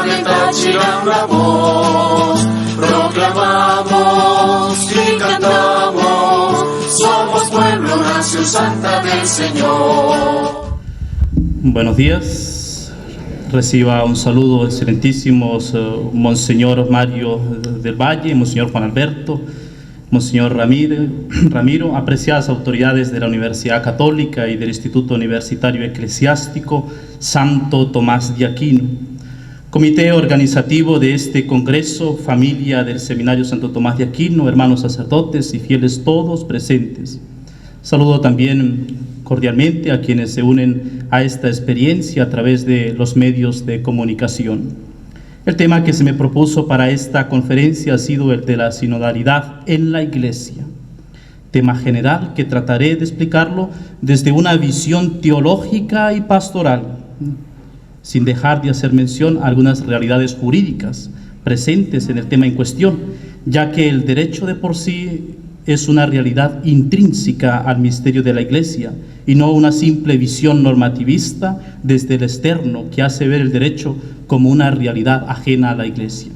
planeta girá una voz, proclamamos y cantamos, somos pueblo, nación santa del Señor. Buenos días, reciba un saludo excelentísimos Monseñor Mario del Valle, Monseñor Juan Alberto, Monseñor Ramiro, apreciadas autoridades de la Universidad Católica y del Instituto Universitario Eclesiástico Santo Tomás de Aquino, comité organizativo de este congreso, familia del Seminario Santo Tomás de Aquino, hermanos sacerdotes y fieles todos presentes. Saludo también cordialmente a quienes se unen a esta experiencia a través de los medios de comunicación. El tema que se me propuso para esta conferencia ha sido el de la sinodalidad en la Iglesia. Tema general que trataré de explicarlo desde una visión teológica y pastoral, sin dejar de hacer mención a algunas realidades jurídicas presentes en el tema en cuestión, ya que el derecho de por sí es una realidad intrínseca al misterio de la Iglesia y no una simple visión normativista desde el externo que hace ver el derecho como una realidad ajena a la Iglesia.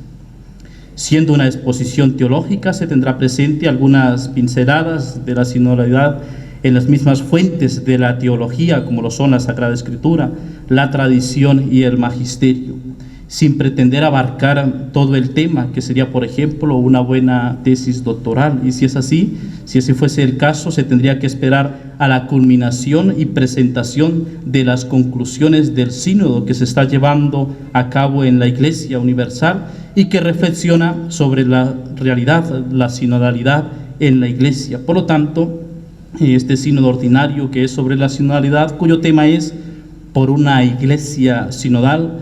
Siendo una exposición teológica, se tendrá presente algunas pinceladas de la sinodalidad en las mismas fuentes de la teología, como lo son la Sagrada Escritura, la tradición y el magisterio, sin pretender abarcar todo el tema, que sería, por ejemplo, una buena tesis doctoral. Y si es así, si ese fuese el caso, se tendría que esperar a la culminación y presentación de las conclusiones del sínodo que se está llevando a cabo en la Iglesia Universal y que reflexiona sobre la realidad, la sinodalidad en la Iglesia. Por lo tanto, este sínodo ordinario que es sobre la sinodalidad, cuyo tema es por una Iglesia sinodal,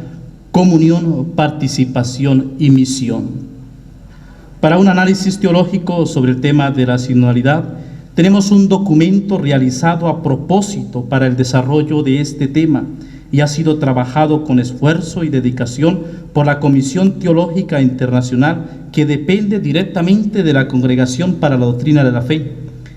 comunión, participación y misión. Para un análisis teológico sobre el tema de la sinodalidad, tenemos un documento realizado a propósito para el desarrollo de este tema y ha sido trabajado con esfuerzo y dedicación por la Comisión Teológica Internacional, que depende directamente de la Congregación para la Doctrina de la Fe.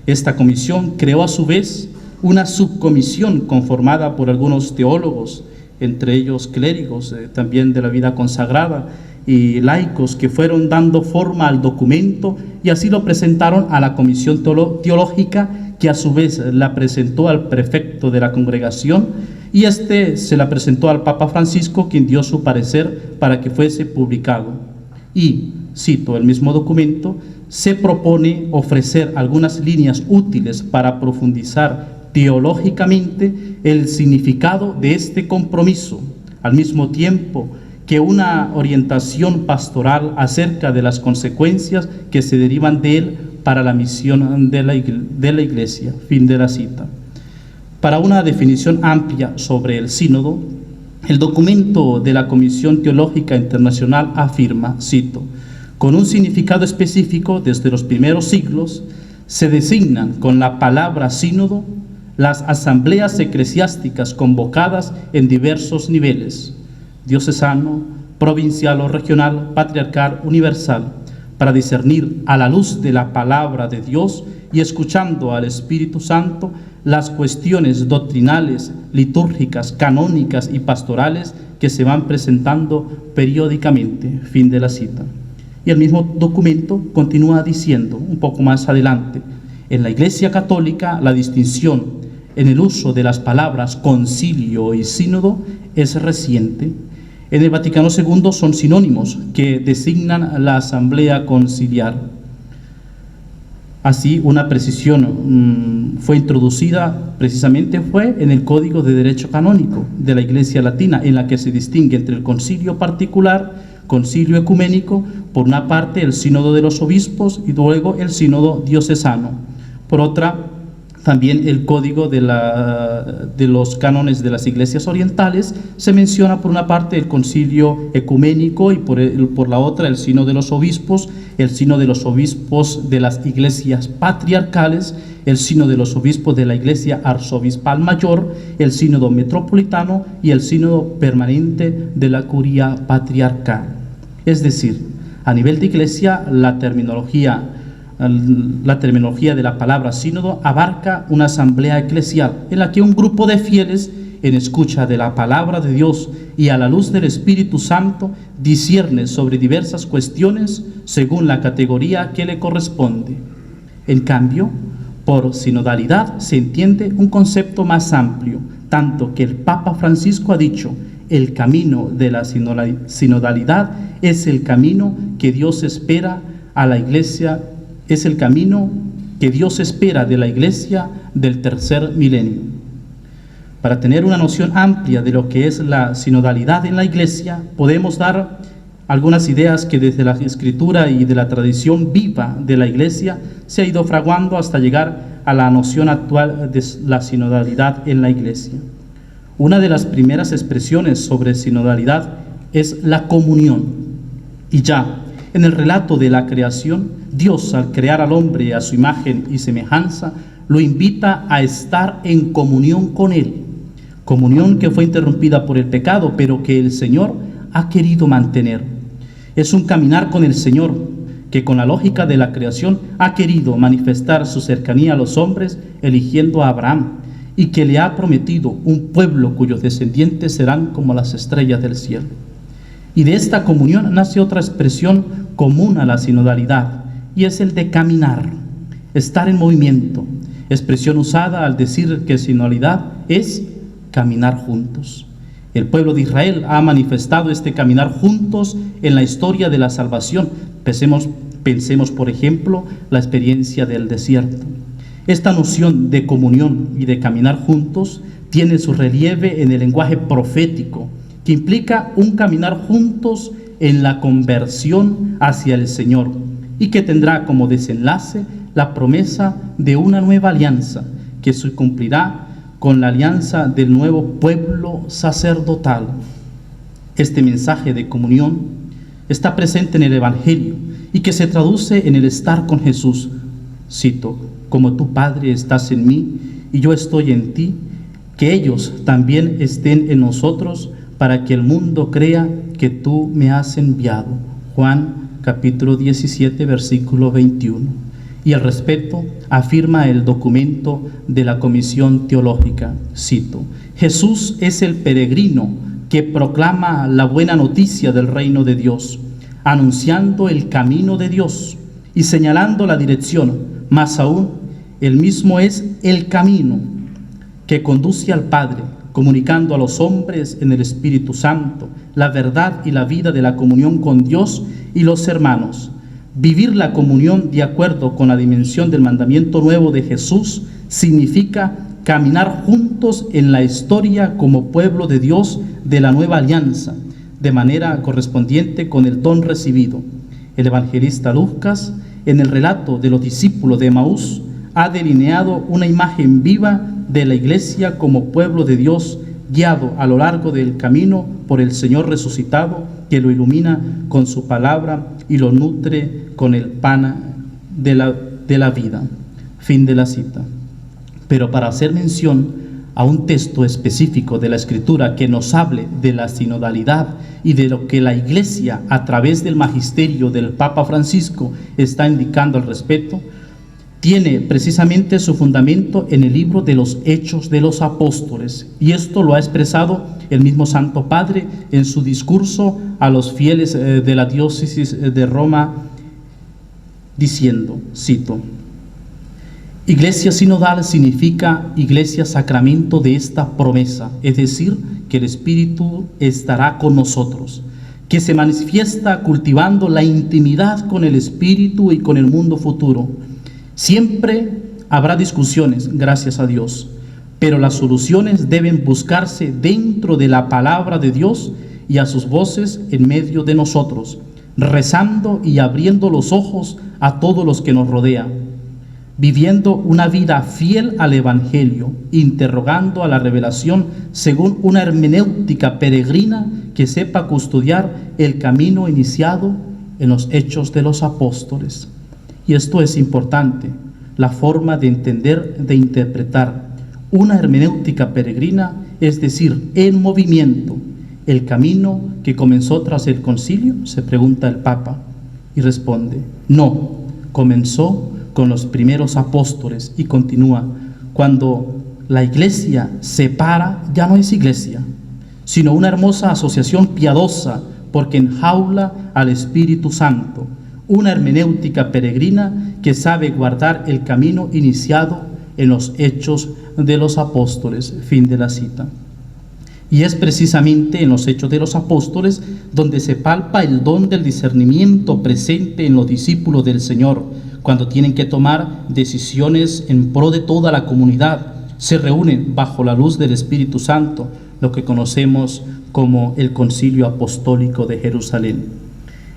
Esta comisión creó a su vez una subcomisión conformada por algunos teólogos, entre ellos clérigos también de la vida consagrada y laicos, que fueron dando forma al documento y así lo presentaron a la Comisión Teológica, que a su vez la presentó al prefecto de la congregación y este se la presentó al Papa Francisco, quien dio su parecer para que fuese publicado. Y, cito el mismo documento, se propone ofrecer algunas líneas útiles para profundizar teológicamente el significado de este compromiso, al mismo tiempo que una orientación pastoral acerca de las consecuencias que se derivan de él para la misión de la Iglesia. Fin de la cita. Para una definición amplia sobre el sínodo, el documento de la Comisión Teológica Internacional afirma, cito, con un significado específico desde los primeros siglos, se designan con la palabra sínodo las asambleas eclesiásticas convocadas en diversos niveles, diocesano, provincial o regional, patriarcal, universal, para discernir a la luz de la palabra de Dios y escuchando al Espíritu Santo las cuestiones doctrinales, litúrgicas, canónicas y pastorales que se van presentando periódicamente. Fin de la cita. Y el mismo documento continúa diciendo un poco más adelante, en la Iglesia Católica la distinción en el uso de las palabras concilio y sínodo es reciente. En el Vaticano II son sinónimos que designan la asamblea conciliar. Así, una precisión fue introducida precisamente en el Código de Derecho Canónico de la Iglesia Latina, en la que se distingue entre el concilio particular, concilio ecuménico, por una parte el sínodo de los obispos y luego el sínodo diocesano. Por otra, también el Código de los cánones de las iglesias orientales se menciona por una parte el concilio ecuménico y por la otra el sínodo de los obispos, el sínodo de los obispos de las iglesias patriarcales, el sínodo de los obispos de la iglesia arzobispal mayor, el sínodo metropolitano y el sínodo permanente de la curia patriarcal. Es decir, a nivel de iglesia, la terminología de la palabra sínodo abarca una asamblea eclesial en la que un grupo de fieles en escucha de la palabra de Dios y a la luz del Espíritu Santo, discierne sobre diversas cuestiones según la categoría que le corresponde. En cambio, por sinodalidad se entiende un concepto más amplio, tanto que el Papa Francisco ha dicho: el camino de la sinodalidad es el camino que Dios espera a la Iglesia, es el camino que Dios espera de la Iglesia del tercer milenio. Para tener una noción amplia de lo que es la sinodalidad en la Iglesia, podemos dar algunas ideas que desde la Escritura y de la tradición viva de la Iglesia se ha ido fraguando hasta llegar a la noción actual de la sinodalidad en la Iglesia. Una de las primeras expresiones sobre sinodalidad es la comunión. Y ya en el relato de la creación, Dios, al crear al hombre a su imagen y semejanza, lo invita a estar en comunión con Él. Comunión que fue interrumpida por el pecado, pero que el Señor ha querido mantener. Es un caminar con el Señor, que con la lógica de la creación ha querido manifestar su cercanía a los hombres, eligiendo a Abraham, y que le ha prometido un pueblo cuyos descendientes serán como las estrellas del cielo. Y de esta comunión nace otra expresión común a la sinodalidad, y es el de caminar, estar en movimiento, expresión usada al decir que sinodalidad es caminar juntos. El pueblo de Israel ha manifestado este caminar juntos en la historia de la salvación. Pensemos, por ejemplo, la experiencia del desierto. Esta noción de comunión y de caminar juntos tiene su relieve en el lenguaje profético, que implica un caminar juntos en la conversión hacia el Señor y que tendrá como desenlace la promesa de una nueva alianza que se cumplirá con la alianza del nuevo pueblo sacerdotal. Este mensaje de comunión está presente en el Evangelio y que se traduce en el estar con Jesús. Cito: como tu Padre estás en mí y yo estoy en ti, que ellos también estén en nosotros, para que el mundo crea que tú me has enviado. Juan capítulo 17, versículo 21. Y al respecto afirma el documento de la Comisión Teológica, cito: Jesús es el peregrino que proclama la buena noticia del reino de Dios, anunciando el camino de Dios y señalando la dirección. Más aún, él mismo es el camino que conduce al Padre, comunicando a los hombres en el Espíritu Santo la verdad y la vida de la comunión con Dios y los hermanos. Vivir la comunión de acuerdo con la dimensión del mandamiento nuevo de Jesús significa caminar juntos en la historia como pueblo de Dios de la nueva alianza, de manera correspondiente con el don recibido. El evangelista Lucas, en el relato de los discípulos de Emaús, ha delineado una imagen viva de la Iglesia como pueblo de Dios, guiado a lo largo del camino por el Señor resucitado, que lo ilumina con su palabra y lo nutre con el pan de la vida. Fin de la cita. Pero para hacer mención a un texto específico de la Escritura que nos hable de la sinodalidad y de lo que la Iglesia, a través del magisterio del Papa Francisco, está indicando al respecto, tiene precisamente su fundamento en el libro de los Hechos de los Apóstoles, y esto lo ha expresado el mismo Santo Padre en su discurso a los fieles de la diócesis de Roma, diciendo, cito: Iglesia sinodal significa iglesia sacramento de esta promesa, es decir, que el Espíritu estará con nosotros, que se manifiesta cultivando la intimidad con el Espíritu y con el mundo futuro. Siempre habrá discusiones, gracias a Dios, pero las soluciones deben buscarse dentro de la palabra de Dios y a sus voces en medio de nosotros, rezando y abriendo los ojos a todos los que nos rodean, viviendo una vida fiel al Evangelio, interrogando a la revelación según una hermenéutica peregrina que sepa custodiar el camino iniciado en los Hechos de los Apóstoles. Y esto es importante, la forma de entender, de interpretar una hermenéutica peregrina, es decir, en movimiento. ¿El camino que comenzó tras el concilio?, se pregunta el Papa, y responde, no, comenzó con los primeros apóstoles, y continúa, cuando la iglesia separa, ya no es iglesia, sino una hermosa asociación piadosa, porque enjaula al Espíritu Santo, una hermenéutica peregrina que sabe guardar el camino iniciado en los hechos de los apóstoles. Fin de la cita. Y es precisamente en los hechos de los apóstoles donde se palpa el don del discernimiento presente en los discípulos del Señor, cuando tienen que tomar decisiones en pro de toda la comunidad. Se reúnen bajo la luz del Espíritu Santo, lo que conocemos como el Concilio Apostólico de Jerusalén.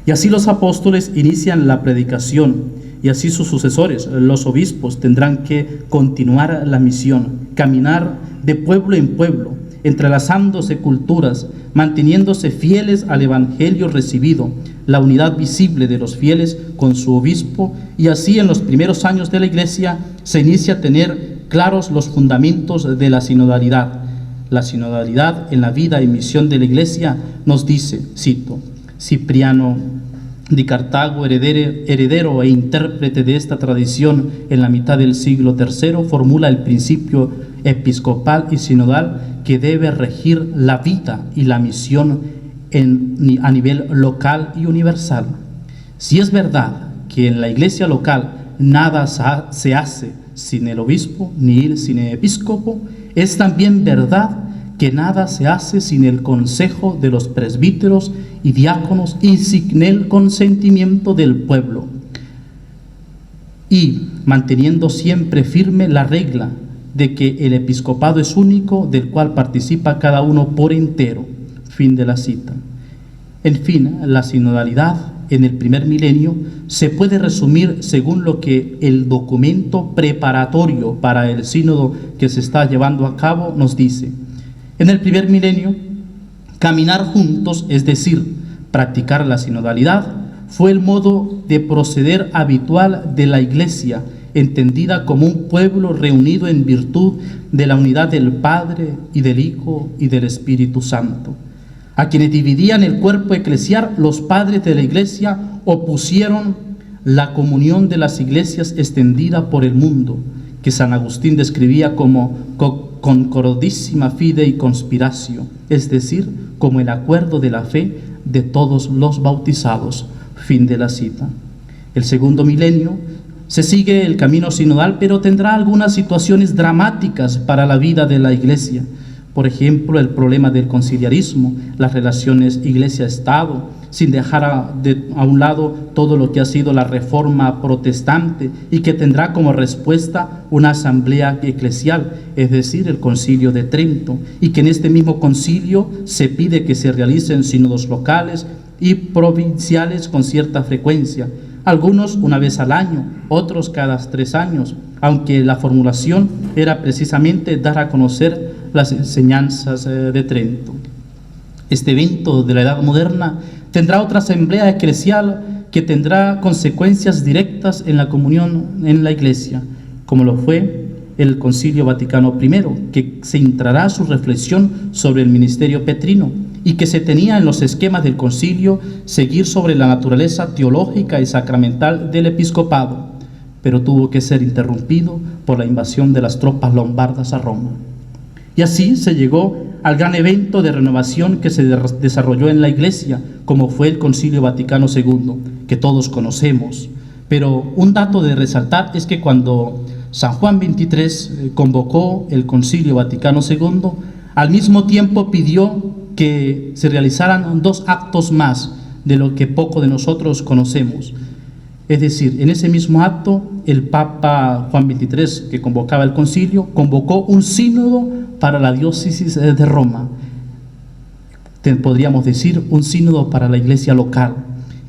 Y así los apóstoles inician la predicación, y así sus sucesores, los obispos, tendrán que continuar la misión, caminar de pueblo en pueblo, entrelazándose culturas, manteniéndose fieles al evangelio recibido, la unidad visible de los fieles con su obispo, y así en los primeros años de la iglesia se inicia a tener claros los fundamentos de la sinodalidad. La sinodalidad en la vida y misión de la iglesia nos dice, cito, Cipriano de Cartago, heredero e intérprete de esta tradición en la mitad del siglo III, formula el principio episcopal y sinodal que debe regir la vida y la misión a nivel local y universal. Si es verdad que en la iglesia local nada se hace sin el obispo ni sin el episcopo, es también verdad que nada se hace sin el consejo de los presbíteros y diáconos y sin el consentimiento del pueblo, y manteniendo siempre firme la regla de que el episcopado es único, del cual participa cada uno por entero. Fin de la cita. En fin, la sinodalidad en el primer milenio se puede resumir según lo que el documento preparatorio para el sínodo que se está llevando a cabo nos dice. En el primer milenio, caminar juntos, es decir, practicar la sinodalidad, fue el modo de proceder habitual de la iglesia, entendida como un pueblo reunido en virtud de la unidad del Padre y del Hijo y del Espíritu Santo. A quienes dividían el cuerpo eclesial, los padres de la iglesia opusieron la comunión de las iglesias extendida por el mundo, que San Agustín describía como concordissima fidei conspiratio, es decir, como el acuerdo de la fe de todos los bautizados. Fin de la cita. El segundo milenio se sigue el camino sinodal, pero tendrá algunas situaciones dramáticas para la vida de la iglesia. Por ejemplo, el problema del conciliarismo, las relaciones iglesia-estado, sin dejar a un lado todo lo que ha sido la reforma protestante y que tendrá como respuesta una asamblea eclesial, es decir, el Concilio de Trento, y que en este mismo concilio se pide que se realicen sínodos locales y provinciales con cierta frecuencia, algunos una vez al año, otros cada 3 años, aunque la formulación era precisamente dar a conocer las enseñanzas de Trento. Este evento de la Edad Moderna tendrá otra asamblea eclesial que tendrá consecuencias directas en la comunión en la Iglesia, como lo fue el Concilio Vaticano I, que centrará su reflexión sobre el ministerio petrino y que se tenía en los esquemas del concilio seguir sobre la naturaleza teológica y sacramental del episcopado, pero tuvo que ser interrumpido por la invasión de las tropas lombardas a Roma. Y así se llegó al gran evento de renovación que se desarrolló en la Iglesia, como fue el Concilio Vaticano II, que todos conocemos. Pero un dato de resaltar es que cuando San Juan XXIII convocó el Concilio Vaticano II, al mismo tiempo pidió que se realizaran 2 actos más de lo que poco de nosotros conocemos. Es decir, en ese mismo acto, el Papa Juan XXIII, que convocaba el concilio, convocó un sínodo para la diócesis de Roma. Podríamos decir, un sínodo para la iglesia local.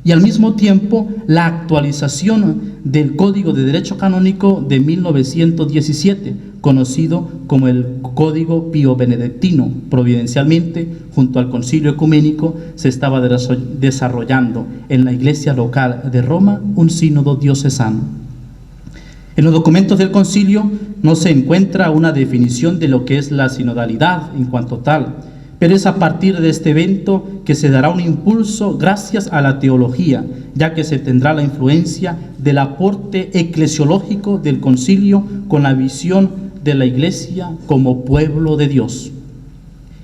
Y al mismo tiempo, la actualización del Código de Derecho Canónico de 1917, conocido como el Código Pío Benedictino. Providencialmente, junto al Concilio Ecuménico, se estaba desarrollando en la iglesia local de Roma un sínodo diocesano. En los documentos del concilio no se encuentra una definición de lo que es la sinodalidad en cuanto tal, pero es a partir de este evento que se dará un impulso gracias a la teología, ya que se tendrá la influencia del aporte eclesiológico del concilio con la visión de la Iglesia como pueblo de Dios.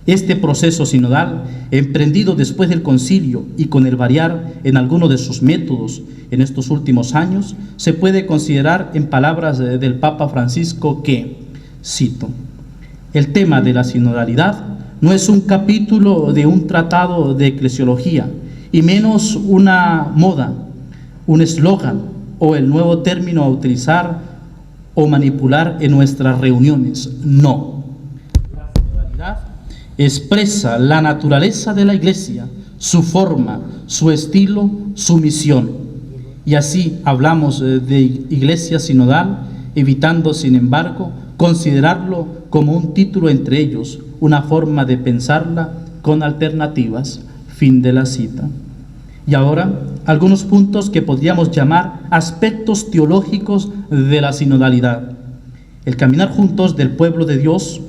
Este proceso sinodal, emprendido después del concilio y con el variar en alguno de sus métodos en estos últimos años, se puede considerar en palabras del Papa Francisco que, cito, el tema de la sinodalidad no es un capítulo de un tratado de eclesiología, y menos una moda, un eslogan o el nuevo término a utilizar o manipular en nuestras reuniones. No. La sinodalidad expresa la naturaleza de la Iglesia, su forma, su estilo, su misión. Y así hablamos de Iglesia sinodal, evitando, sin embargo, considerarlo como un título entre ellos, una forma de pensarla con alternativas. Fin de la cita. Y ahora, algunos puntos que podríamos llamar aspectos teológicos de la sinodalidad. El caminar juntos del pueblo de Dios,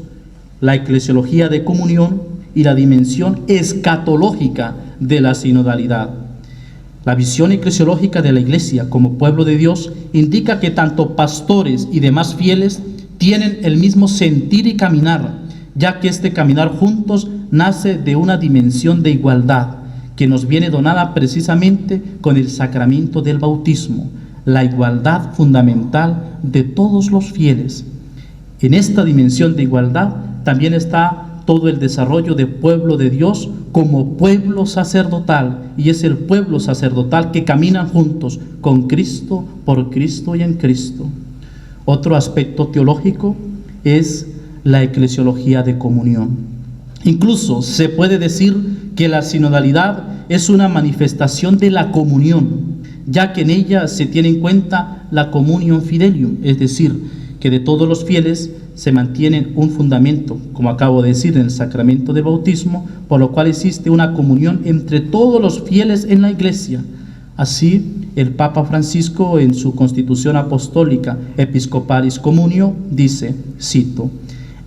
la eclesiología de comunión y la dimensión escatológica de la sinodalidad. La visión eclesiológica de la Iglesia como pueblo de Dios indica que tanto pastores y demás fieles tienen el mismo sentir y caminar, ya que este caminar juntos nace de una dimensión de igualdad que nos viene donada precisamente con el sacramento del bautismo, la igualdad fundamental de todos los fieles. En esta dimensión de igualdad también está todo el desarrollo de pueblo de Dios como pueblo sacerdotal, y es el pueblo sacerdotal que caminan juntos con Cristo, por Cristo y en Cristo. Otro aspecto teológico es la eclesiología de comunión. Incluso se puede decir que la sinodalidad es una manifestación de la comunión, ya que en ella se tiene en cuenta la communion fidelium, es decir, que de todos los fieles se mantiene un fundamento, como acabo de decir, en el sacramento del bautismo, por lo cual existe una comunión entre todos los fieles en la Iglesia. Así, el Papa Francisco, en su Constitución Apostólica Episcopalis Communio, dice, cito,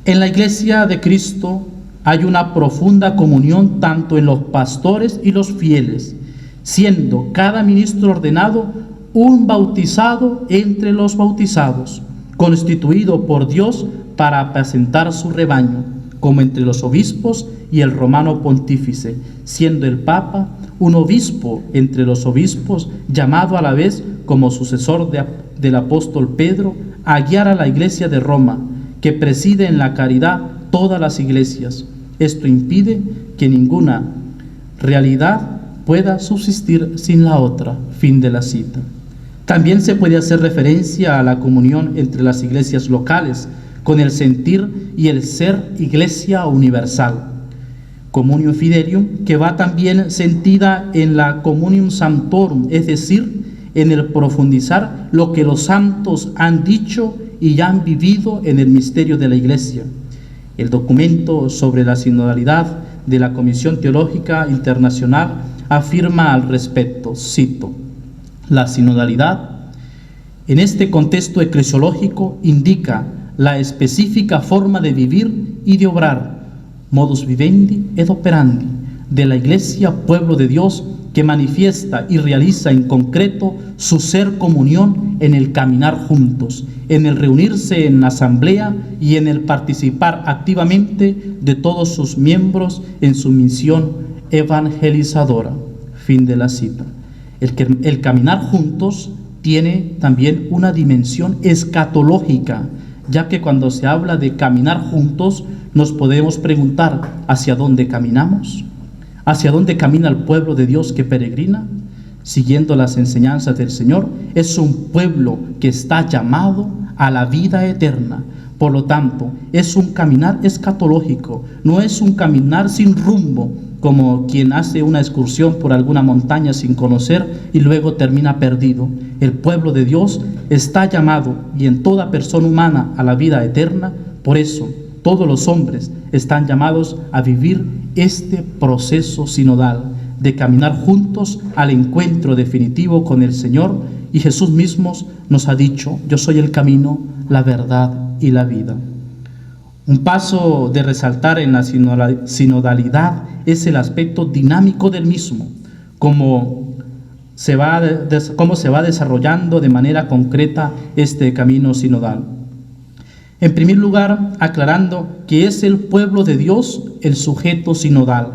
en la Iglesia de Cristo hay una profunda comunión tanto en los pastores y los fieles, siendo cada ministro ordenado un bautizado entre los bautizados, constituido por Dios para apacentar su rebaño, como entre los obispos y el romano pontífice, siendo el Papa un obispo entre los obispos, llamado a la vez como sucesor del apóstol Pedro a guiar a la Iglesia de Roma, que preside en la caridad todas las iglesias. Esto impide que ninguna realidad pueda subsistir sin la otra. Fin de la cita. También se puede hacer referencia a la comunión entre las iglesias locales, con el sentir y el ser iglesia universal. Communion fidelium, que va también sentida en la communion sanctorum, es decir, en el profundizar lo que los santos han dicho y ya han vivido en el misterio de la Iglesia. El documento sobre la sinodalidad de la Comisión Teológica Internacional afirma al respecto, cito, la sinodalidad en este contexto eclesiológico indica la específica forma de vivir y de obrar, modus vivendi et operandi, de la Iglesia, pueblo de Dios, que manifiesta y realiza en concreto su ser comunión en el caminar juntos, en el reunirse en asamblea y en el participar activamente de todos sus miembros en su misión evangelizadora. Fin de la cita. El caminar juntos tiene también una dimensión escatológica, ya que cuando se habla de caminar juntos nos podemos preguntar ¿hacia dónde caminamos? ¿Hacia dónde camina el pueblo de Dios que peregrina? Siguiendo las enseñanzas del Señor, es un pueblo que está llamado a la vida eterna. Por lo tanto, es un caminar escatológico, no es un caminar sin rumbo, como quien hace una excursión por alguna montaña sin conocer y luego termina perdido. El pueblo de Dios está llamado, y en toda persona humana, a la vida eterna. Por eso, todos los hombres están llamados a vivir este proceso sinodal, de caminar juntos al encuentro definitivo con el Señor, y Jesús mismo nos ha dicho, yo soy el camino, la verdad y la vida. Un paso de resaltar en la sinodalidad es el aspecto dinámico del mismo, cómo se va desarrollando de manera concreta este camino sinodal. En primer lugar, aclarando que es el pueblo de Dios el sujeto sinodal,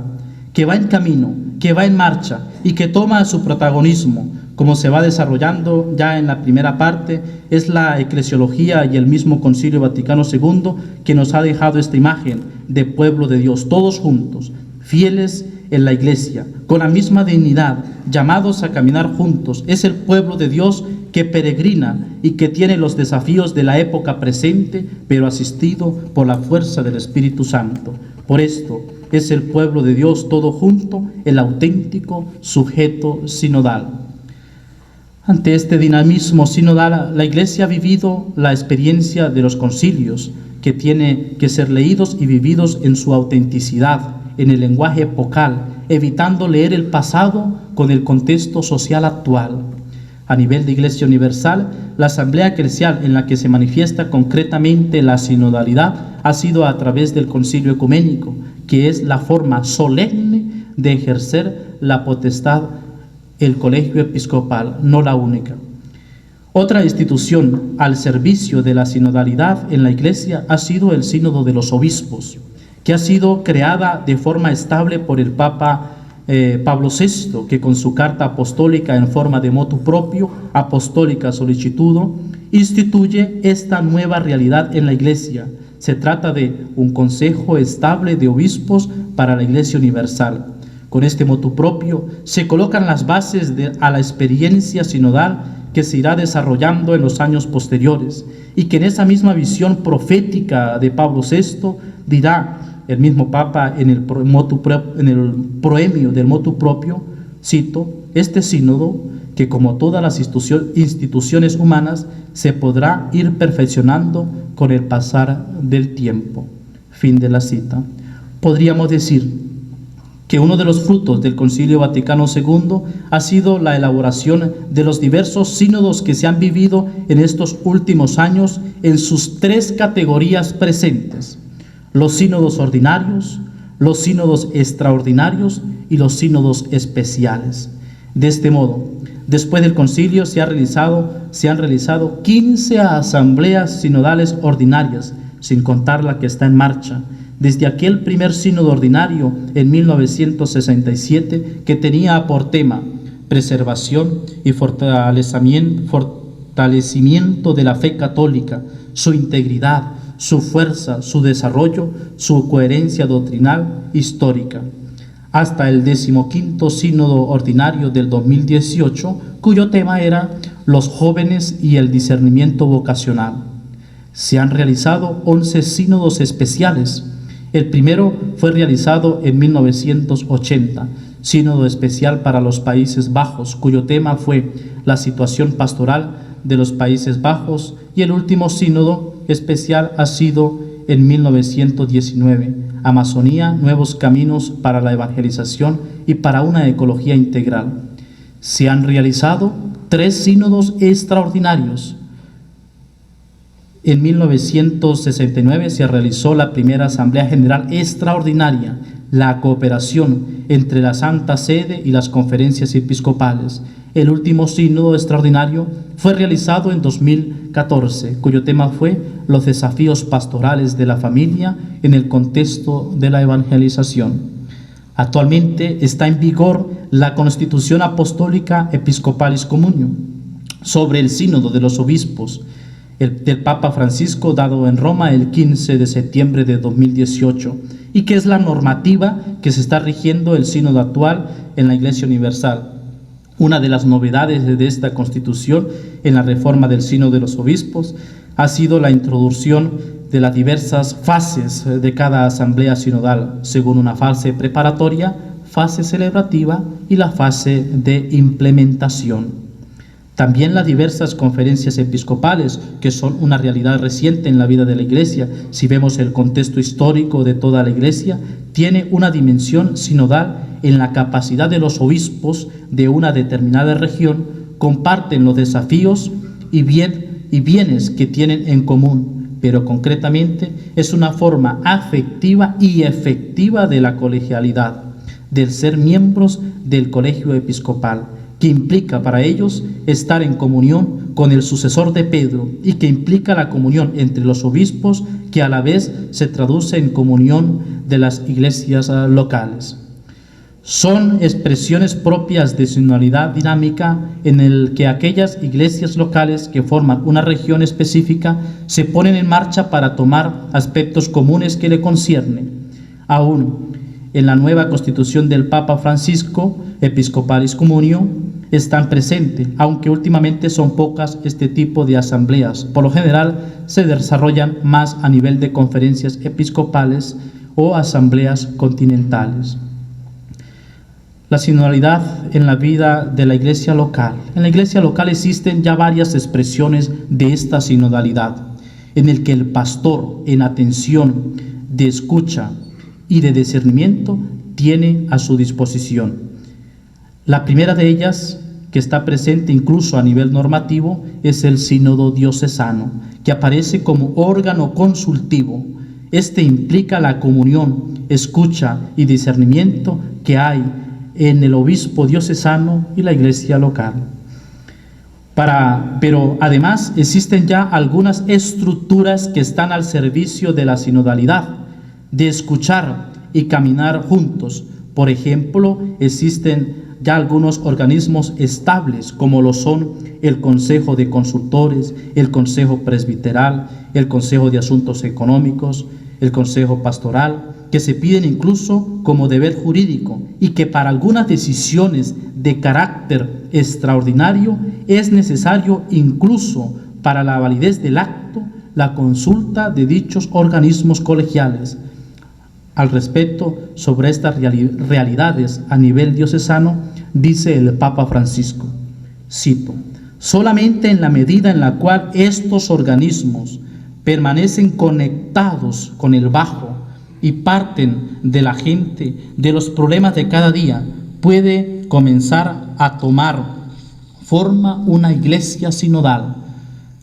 que va en camino, que va en marcha y que toma su protagonismo, como se va desarrollando ya en la primera parte. Es la eclesiología y el mismo Concilio Vaticano II que nos ha dejado esta imagen de pueblo de Dios, todos juntos, fieles en la iglesia, con la misma dignidad, llamados a caminar juntos. Es el pueblo de Dios que peregrina y que tiene los desafíos de la época presente, pero asistido por la fuerza del Espíritu Santo. Por esto es el pueblo de Dios todo junto, el auténtico sujeto sinodal. Ante este dinamismo sinodal, la Iglesia ha vivido la experiencia de los concilios, que tiene que ser leídos y vividos en su autenticidad, en el lenguaje epocal, evitando leer el pasado con el contexto social actual. A nivel de Iglesia Universal, la asamblea eclesial en la que se manifiesta concretamente la sinodalidad ha sido a través del Concilio Ecuménico, que es la forma solemne de ejercer la potestad, el colegio episcopal, no la única. Otra institución al servicio de la sinodalidad en la Iglesia ha sido el Sínodo de los Obispos, que ha sido creada de forma estable por el Papa Pablo VI, que con su carta apostólica en forma de motu proprio, Apostolica Sollicitudo, instituye esta nueva realidad en la Iglesia. Se trata de un consejo estable de obispos para la Iglesia Universal. Con este motu proprio se colocan las bases a la experiencia sinodal que se irá desarrollando en los años posteriores, y que en esa misma visión profética de Pablo VI dirá el mismo Papa en el proemio del motu propio, cito: este sínodo, que como todas las instituciones humanas, se podrá ir perfeccionando con el pasar del tiempo. Fin de la cita. Podríamos decir que uno de los frutos del Concilio Vaticano II ha sido la elaboración de los diversos sínodos que se han vivido en estos últimos años en sus tres categorías presentes: los sínodos ordinarios, los sínodos extraordinarios y los sínodos especiales. De este modo, después del concilio se han realizado 15 asambleas sinodales ordinarias, sin contar la que está en marcha, desde aquel primer sínodo ordinario en 1967, que tenía por tema preservación y fortalecimiento de la fe católica, su integridad, su fuerza, su desarrollo, su coherencia doctrinal histórica, hasta el 15º sínodo ordinario del 2018, cuyo tema era los jóvenes y el discernimiento vocacional. Se han realizado 11 sínodos especiales. El primero fue realizado en 1980, sínodo especial para los Países Bajos, cuyo tema fue la situación pastoral de los Países Bajos, y el último sínodo especial ha sido en 1919, Amazonía, nuevos caminos para la evangelización y para una ecología integral. Se han realizado 3 sínodos extraordinarios. En 1969 se realizó la primera Asamblea General Extraordinaria, la cooperación entre la Santa Sede y las conferencias episcopales. El último sínodo extraordinario fue realizado en 2014, cuyo tema fue los desafíos pastorales de la familia en el contexto de la evangelización. Actualmente está en vigor la Constitución Apostólica Episcopalis Communium sobre el Sínodo de los Obispos del Papa Francisco, dado en Roma el 15 de septiembre de 2018, y que es la normativa que se está rigiendo el sínodo actual en la Iglesia Universal. Una de las novedades de esta Constitución en la reforma del Sínodo de los Obispos ha sido la introducción de las diversas fases de cada asamblea sinodal, según una fase preparatoria, fase celebrativa y la fase de implementación. También las diversas conferencias episcopales, que son una realidad reciente en la vida de la Iglesia, si vemos el contexto histórico de toda la Iglesia, tiene una dimensión sinodal en la capacidad de los obispos de una determinada región, comparten los desafíos y bienes que tienen en común, pero concretamente es una forma afectiva y efectiva de la colegialidad, del ser miembros del colegio episcopal, que implica para ellos estar en comunión con el sucesor de Pedro y que implica la comunión entre los obispos, que a la vez se traduce en comunión de las iglesias locales. Son expresiones propias de sinodalidad dinámica en el que aquellas iglesias locales que forman una región específica se ponen en marcha para tomar aspectos comunes que le conciernen. Aún en la nueva constitución del Papa Francisco, Episcopalis Communio, están presentes, aunque últimamente son pocas este tipo de asambleas. Por lo general se desarrollan más a nivel de conferencias episcopales o asambleas continentales. La sinodalidad en la vida de la iglesia local. En la iglesia local existen ya varias expresiones de esta sinodalidad, en el que el pastor, en atención de escucha y de discernimiento, tiene a su disposición. La primera de ellas, que está presente incluso a nivel normativo, es el sínodo diocesano, que aparece como órgano consultivo. Este implica la comunión, escucha y discernimiento que hay en el obispo diocesano y la iglesia local. Pero además existen ya algunas estructuras que están al servicio de la sinodalidad, de escuchar y caminar juntos. Por ejemplo, existen ya algunos organismos estables, como lo son el Consejo de Consultores, el Consejo Presbiteral, el Consejo de Asuntos Económicos, el Consejo Pastoral, que se piden incluso como deber jurídico y que para algunas decisiones de carácter extraordinario es necesario incluso para la validez del acto la consulta de dichos organismos colegiales. Al respecto, sobre estas realidades a nivel diocesano, dice el Papa Francisco, cito: solamente en la medida en la cual estos organismos permanecen conectados con el bajo y parten de la gente, de los problemas de cada día, puede comenzar a tomar forma una iglesia sinodal.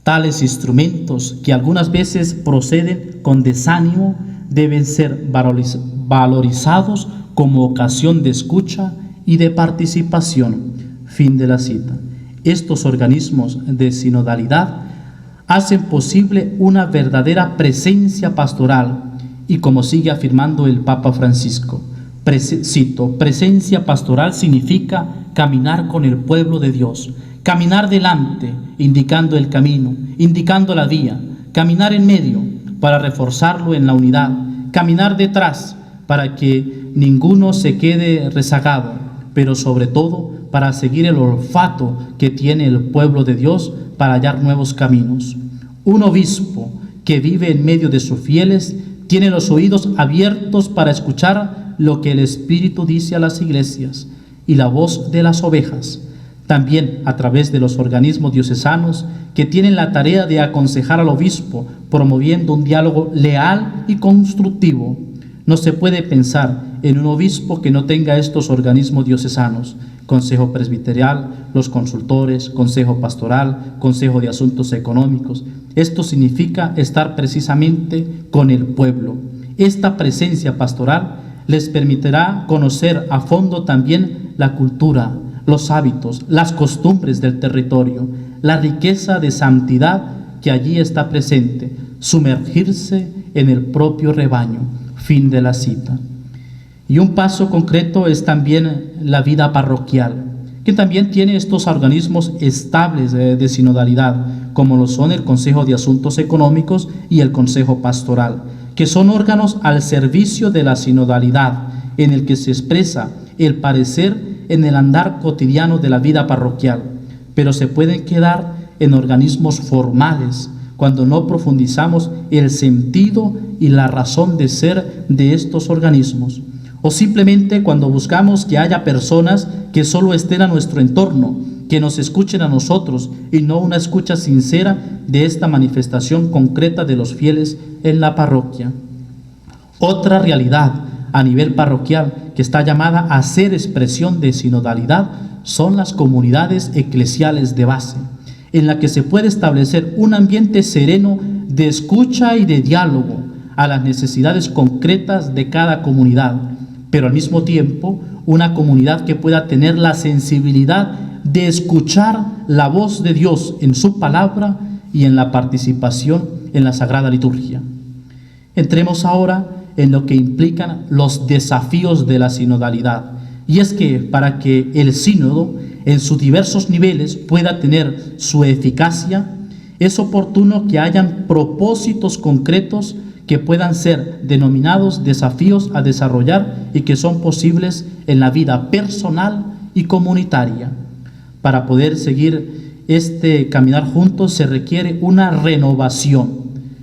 Tales instrumentos, que algunas veces proceden con desánimo, deben ser valorizados como ocasión de escucha y de participación. Fin de la cita. Estos organismos de sinodalidad hacen posible una verdadera presencia pastoral y, como sigue afirmando el Papa Francisco, cito: presencia pastoral significa caminar con el pueblo de Dios, caminar delante, indicando el camino, indicando la vía, caminar en medio para reforzarlo en la unidad, caminar detrás para que ninguno se quede rezagado, pero sobre todo para seguir el olfato que tiene el pueblo de Dios para hallar nuevos caminos. Un obispo que vive en medio de sus fieles tiene los oídos abiertos para escuchar lo que el Espíritu dice a las iglesias y la voz de las ovejas. También a través de los organismos diocesanos que tienen la tarea de aconsejar al obispo, promoviendo un diálogo leal y constructivo. No se puede pensar en un obispo que no tenga estos organismos diocesanos: Consejo Presbiteral, los consultores, Consejo Pastoral, Consejo de Asuntos Económicos. Esto significa estar precisamente con el pueblo. Esta presencia pastoral les permitirá conocer a fondo también la cultura, los hábitos, las costumbres del territorio, la riqueza de santidad que allí está presente, sumergirse en el propio rebaño. Fin de la cita. Y un paso concreto es también la vida parroquial, que también tiene estos organismos estables de sinodalidad, como lo son el Consejo de Asuntos Económicos y el Consejo Pastoral, que son órganos al servicio de la sinodalidad, en el que se expresa el parecer en el andar cotidiano de la vida parroquial, pero se pueden quedar en organismos formales cuando no profundizamos el sentido y la razón de ser de estos organismos, o simplemente cuando buscamos que haya personas que solo estén a nuestro entorno, que nos escuchen a nosotros y no una escucha sincera de esta manifestación concreta de los fieles en la parroquia. Otra realidad a nivel parroquial que está llamada a ser expresión de sinodalidad son las comunidades eclesiales de base, en la que se puede establecer un ambiente sereno de escucha y de diálogo a las necesidades concretas de cada comunidad, pero al mismo tiempo una comunidad que pueda tener la sensibilidad de escuchar la voz de Dios en su palabra y en la participación en la Sagrada Liturgia. Entremos ahora en lo que implican los desafíos de la sinodalidad. Y es que para que el sínodo en sus diversos niveles pueda tener su eficacia, es oportuno que hayan propósitos concretos que puedan ser denominados desafíos a desarrollar y que son posibles en la vida personal y comunitaria. Para poder seguir este caminar juntos se requiere una renovación,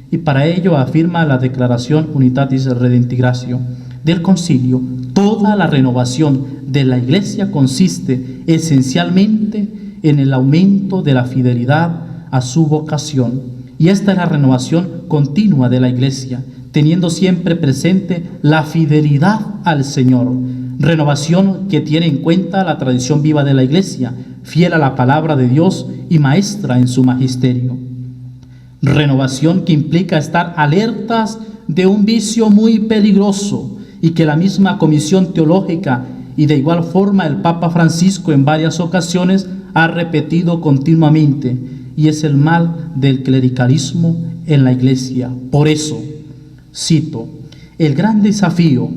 y para ello afirma la Declaración Unitatis Redemptigratio del Concilio: toda la renovación de la Iglesia consiste esencialmente en el aumento de la fidelidad a su vocación. Y esta es la renovación continua de la Iglesia, teniendo siempre presente la fidelidad al Señor. Renovación que tiene en cuenta la tradición viva de la Iglesia, fiel a la palabra de Dios y maestra en su magisterio. Renovación que implica estar alertas de un vicio muy peligroso y que la misma Comisión Teológica y de igual forma el Papa Francisco en varias ocasiones ha repetido continuamente, y es el mal del clericalismo en la Iglesia. Por eso, cito, el gran desafío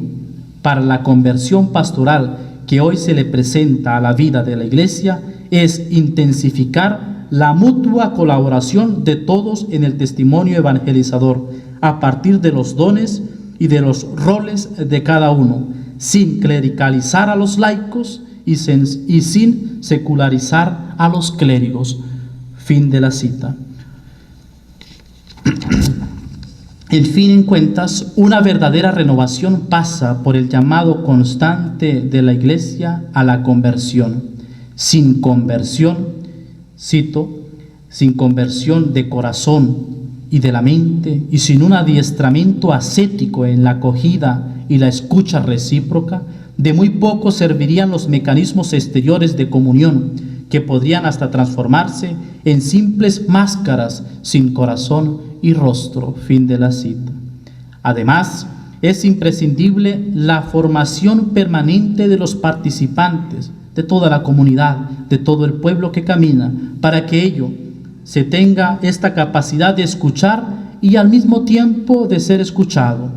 para la conversión pastoral que hoy se le presenta a la vida de la Iglesia es intensificar la mutua colaboración de todos en el testimonio evangelizador a partir de los dones y de los roles de cada uno, sin clericalizar a los laicos y sin secularizar a los clérigos. Fin de la cita. En fin, en cuentas, una verdadera renovación pasa por el llamado constante de la Iglesia a la conversión. Sin conversión, cito, sin conversión de corazón y de la mente, y sin un adiestramiento ascético en la acogida y la escucha recíproca, de muy poco servirían los mecanismos exteriores de comunión, que podrían hasta transformarse en simples máscaras sin corazón y rostro. Fin de la cita. Además, es imprescindible la formación permanente de los participantes, de toda la comunidad, de todo el pueblo que camina, para que ello se tenga esta capacidad de escuchar y al mismo tiempo de ser escuchado.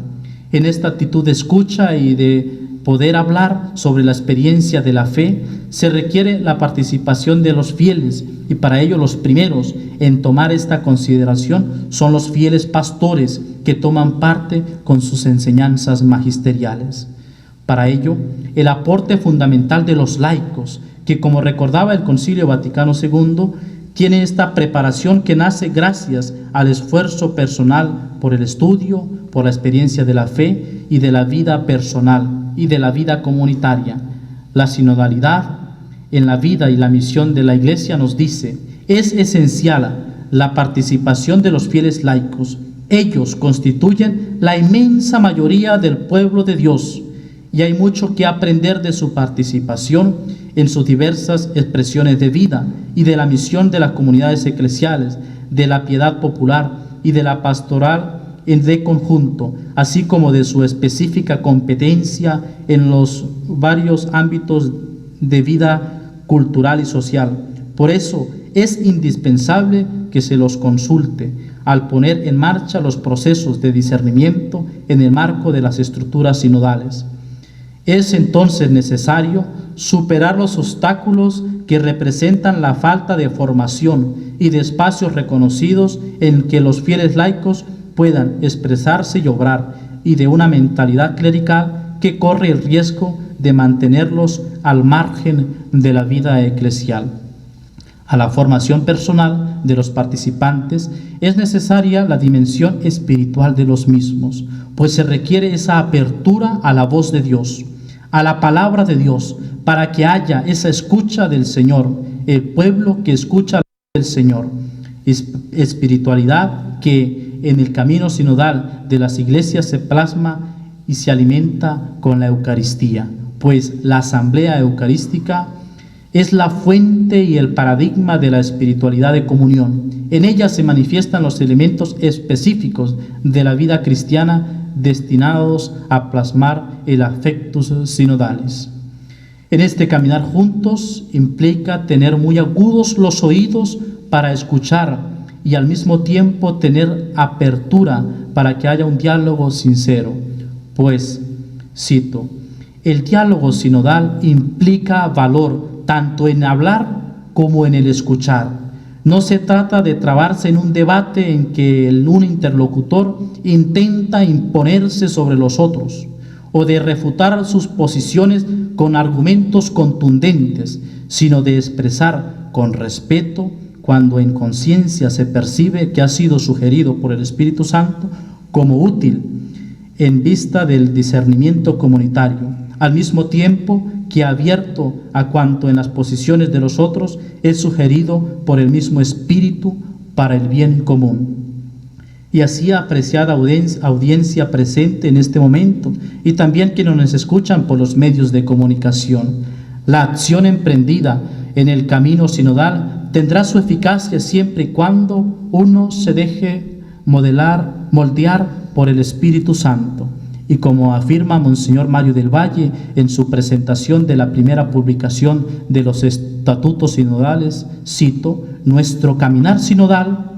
En esta actitud de escucha y de poder hablar sobre la experiencia de la fe, se requiere la participación de los fieles, y para ello los primeros en tomar esta consideración son los fieles pastores que toman parte con sus enseñanzas magisteriales. Para ello, el aporte fundamental de los laicos, que como recordaba el Concilio Vaticano II, tiene esta preparación que nace gracias al esfuerzo personal por el estudio, por la experiencia de la fe y de la vida personal y de la vida comunitaria. La sinodalidad en la vida y la misión de la Iglesia nos dice: es esencial la participación de los fieles laicos. Ellos constituyen la inmensa mayoría del pueblo de Dios, y hay mucho que aprender de su participación en sus diversas expresiones de vida y de la misión de las comunidades eclesiales, de la piedad popular y de la pastoral de conjunto, así como de su específica competencia en los varios ámbitos de vida cultural y social. Por eso es indispensable que se los consulte al poner en marcha los procesos de discernimiento en el marco de las estructuras sinodales. Es entonces necesario superar los obstáculos que representan la falta de formación y de espacios reconocidos en que los fieles laicos puedan expresarse y obrar, y de una mentalidad clerical que corre el riesgo de mantenerlos al margen de la vida eclesial. A la formación personal de los participantes es necesaria la dimensión espiritual de los mismos, pues se requiere esa apertura a la voz de Dios, a la palabra de Dios, para que haya esa escucha del Señor, el pueblo que escucha del Señor. Espiritualidad que en el camino sinodal de las iglesias se plasma y se alimenta con la Eucaristía, pues la asamblea eucarística es la fuente y el paradigma de la espiritualidad de comunión. En ella se manifiestan los elementos específicos de la vida cristiana destinados a plasmar el affectus sinodalis. En este caminar juntos implica tener muy agudos los oídos para escuchar y al mismo tiempo tener apertura para que haya un diálogo sincero. Pues, cito, el diálogo sinodal implica valor tanto en hablar como en el escuchar. No se trata de trabarse en un debate en que un interlocutor intenta imponerse sobre los otros o de refutar sus posiciones con argumentos contundentes, sino de expresar con respeto cuando en conciencia se percibe que ha sido sugerido por el Espíritu Santo como útil en vista del discernimiento comunitario, al mismo tiempo que abierto a cuanto en las posiciones de los otros es sugerido por el mismo Espíritu para el bien común. Y así, apreciada audiencia presente en este momento, y también quienes nos escuchan por los medios de comunicación, la acción emprendida en el camino sinodal tendrá su eficacia siempre y cuando uno se deje moldear por el Espíritu Santo. Y como afirma Monseñor Mario del Valle en su presentación de la primera publicación de los estatutos sinodales, cito, nuestro caminar sinodal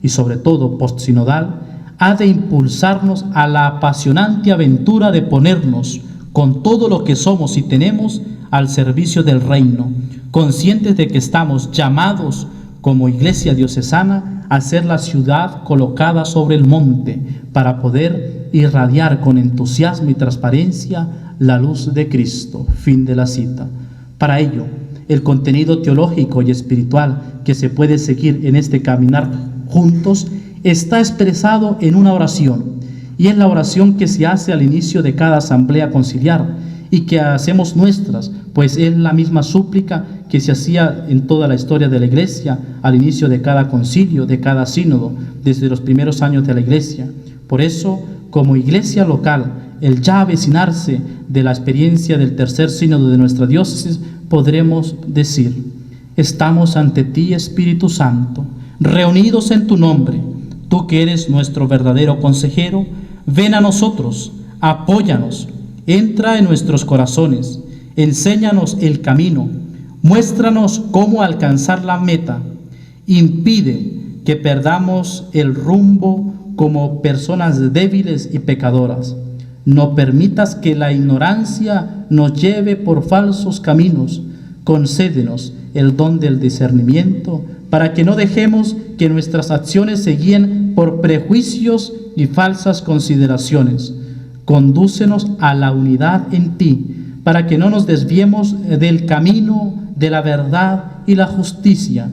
y sobre todo postsinodal ha de impulsarnos a la apasionante aventura de ponernos con todo lo que somos y tenemos al servicio del reino, conscientes de que estamos llamados como Iglesia diocesana a ser la ciudad colocada sobre el monte para poder irradiar con entusiasmo y transparencia la luz de Cristo. Fin de la cita. Para ello, el contenido teológico y espiritual que se puede seguir en este caminar juntos está expresado en una oración, y es la oración que se hace al inicio de cada asamblea conciliar y que hacemos nuestras, pues es la misma súplica que se hacía en toda la historia de la Iglesia al inicio de cada concilio, de cada sínodo, desde los primeros años de la Iglesia. Por eso, como Iglesia local, el ya avecinarse de la experiencia del tercer sínodo de nuestra diócesis, podremos decir: estamos ante ti, Espíritu Santo, reunidos en tu nombre. Tú que eres nuestro verdadero consejero, ven a nosotros, apóyanos, entra en nuestros corazones, enséñanos el camino, muéstranos cómo alcanzar la meta, impide que perdamos el rumbo como personas débiles y pecadoras. No permitas que la ignorancia nos lleve por falsos caminos. Concédenos el don del discernimiento para que no dejemos que nuestras acciones se guíen por prejuicios y falsas consideraciones. Condúcenos a la unidad en ti, para que no nos desviemos del camino de la verdad y la justicia,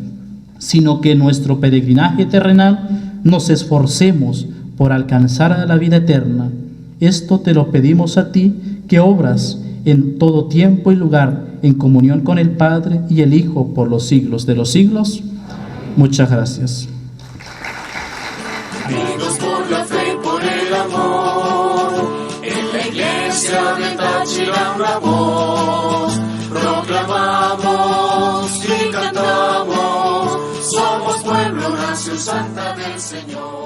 sino que en nuestro peregrinaje terrenal nos esforcemos por alcanzar la vida eterna. Esto te lo pedimos a ti, que obras en todo tiempo y lugar, en comunión con el Padre y el Hijo, por los siglos de los siglos. Muchas gracias. Unidos por la fe y por el amor, en la iglesia de Táchira una voz, proclamamos y cantamos, somos pueblo, nación santa del Señor.